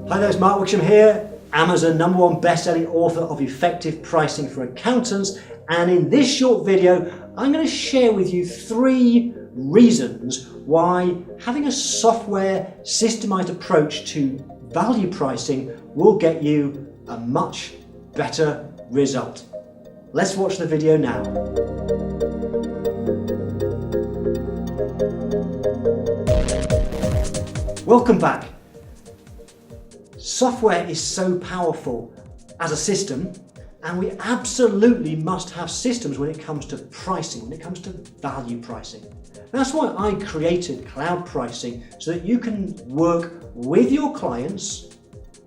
Hi there, it's Mark Wickham here, Amazon #1 best-selling author of Effective Pricing for Accountants, and in this short video I'm going to share with you 3 reasons why having a software systemized approach to value pricing will get you a much better result. Let's watch the video now. Welcome back. Software is so powerful as a system, and we absolutely must have systems when it comes to pricing, when it comes to value pricing. That's why I created cloud pricing, so that you can work with your clients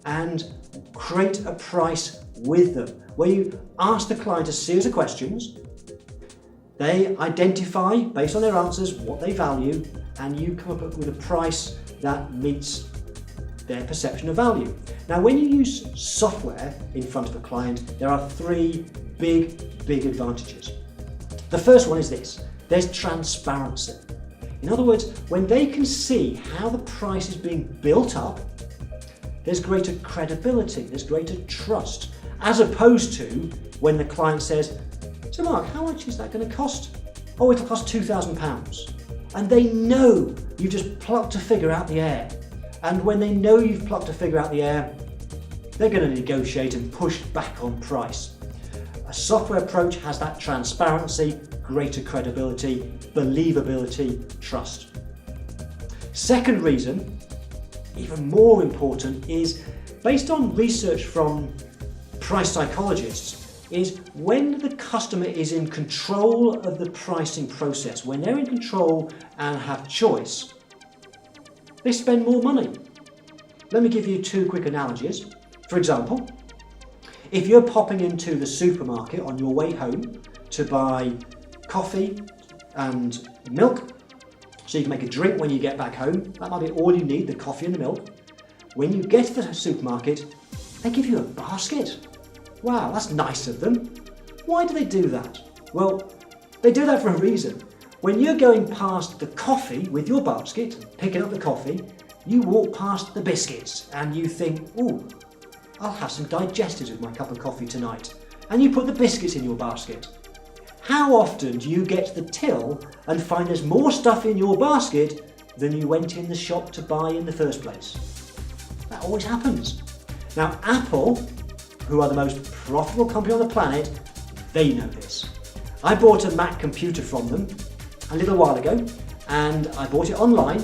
and create a price with them, where you ask the client a series of questions, they identify based on their answers what they value, and you come up with a price that meets their perception of value. Now, when you use software in front of a client, there are 3 big advantages. The first one is this: there's transparency. In other words, when they can see how the price is being built up, there's greater credibility, there's greater trust, as opposed to when the client says, "So Mark, how much is that going to cost?" "Oh, it'll cost £2,000. And they know you just plucked a figure out the air. And when they know you've plucked a figure out the air, they're going to negotiate and push back on price. A software approach has that transparency, greater credibility, believability, trust. Second reason, even more important, is based on research from price psychologists, is when the customer is in control of the pricing process, when they're in control and have choice, they spend more money. Let me give you 2 quick analogies. For example, if you're popping into the supermarket on your way home to buy coffee and milk, so you can make a drink when you get back home, that might be all you need, the coffee and the milk. When you get to the supermarket, they give you a basket. Wow, that's nice of them. Why do they do that? Well, they do that for a reason. When you're going past the coffee with your basket, picking up the coffee, you walk past the biscuits and you think, "Ooh, I'll have some digestives with my cup of coffee tonight." And you put the biscuits in your basket. How often do you get to the till and find there's more stuff in your basket than you went in the shop to buy in the first place? That always happens. Now, Apple, who are the most profitable company on the planet, they know this. I bought a Mac computer from them a little while ago, and I bought it online,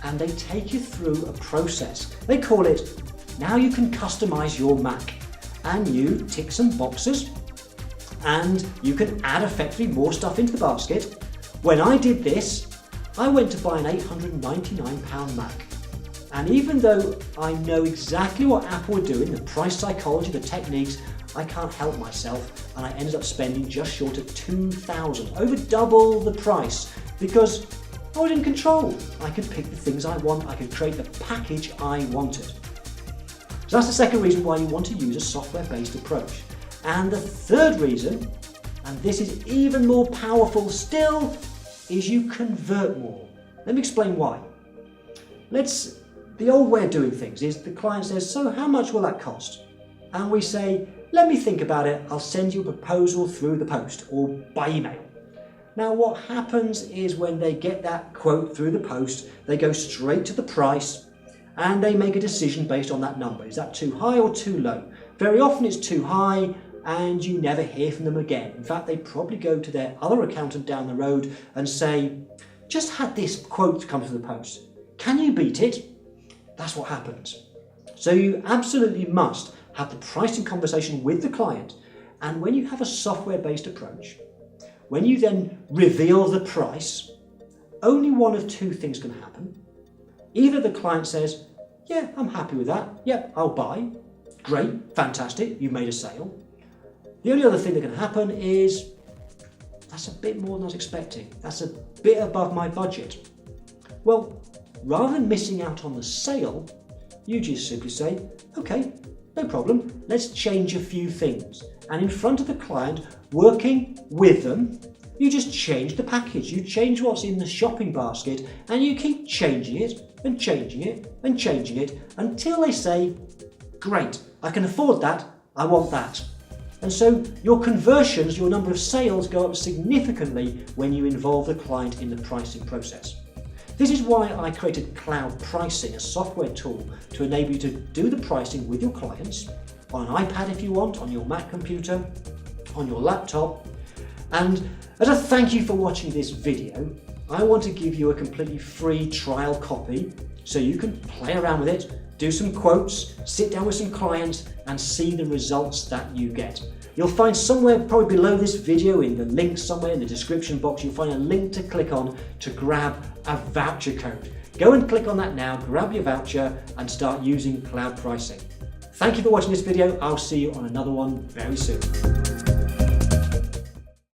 and they take you through a process. They call it, "Now you can customize your Mac," and you tick some boxes and you can add effectively more stuff into the basket. When I did this, I went to buy an £899 Mac. And even though I know exactly what Apple were doing, the price psychology, the techniques, I can't help myself, and I ended up spending just short of £2,000, over double the price, because I was in control. I could pick the things I want, I could create the package I wanted. So that's the second reason why you want to use a software-based approach. And the third reason, and this is even more powerful still, is you convert more. Let me explain why. The old way of doing things is the client says, "So how much will that cost?" And we say, "Let me think about it, I'll send you a proposal through the post or by email." Now, what happens is when they get that quote through the post, they go straight to the price and they make a decision based on that number. Is that too high or too low? Very often it's too high and you never hear from them again. In fact, they probably go to their other accountant down the road and say, "Just had this quote come through the post. Can you beat it?" That's what happens. So you absolutely must have the pricing conversation with the client. And when you have a software-based approach, when you then reveal the price, only one of 2 things can happen. Either the client says, "Yeah, I'm happy with that. Yep, I'll buy. Great, fantastic, you made a sale." The only other thing that can happen is, "That's a bit more than I was expecting. That's a bit above my budget." Well, rather than missing out on the sale, you just simply say, "Okay, no problem, let's change a few things." And in front of the client, working with them, you just change the package, you change what's in the shopping basket, and you keep changing it and changing it and changing it until they say, Great, I can afford that, I want that. And so your conversions, your number of sales go up significantly when you involve the client in the pricing process. This is why I created cloud pricing, a software tool to enable you to do the pricing with your clients on an iPad if you want, on your Mac computer, on your laptop. And as a thank you for watching this video, I want to give you a completely free trial copy so you can play around with it, do some quotes, sit down with some clients and see the results that you get. You'll find somewhere probably below this video in the link somewhere in the description box, you'll find a link to click on to grab a voucher code. Go and click on that now, grab your voucher and start using cloud pricing. Thank you for watching this video. I'll see you on another one very soon.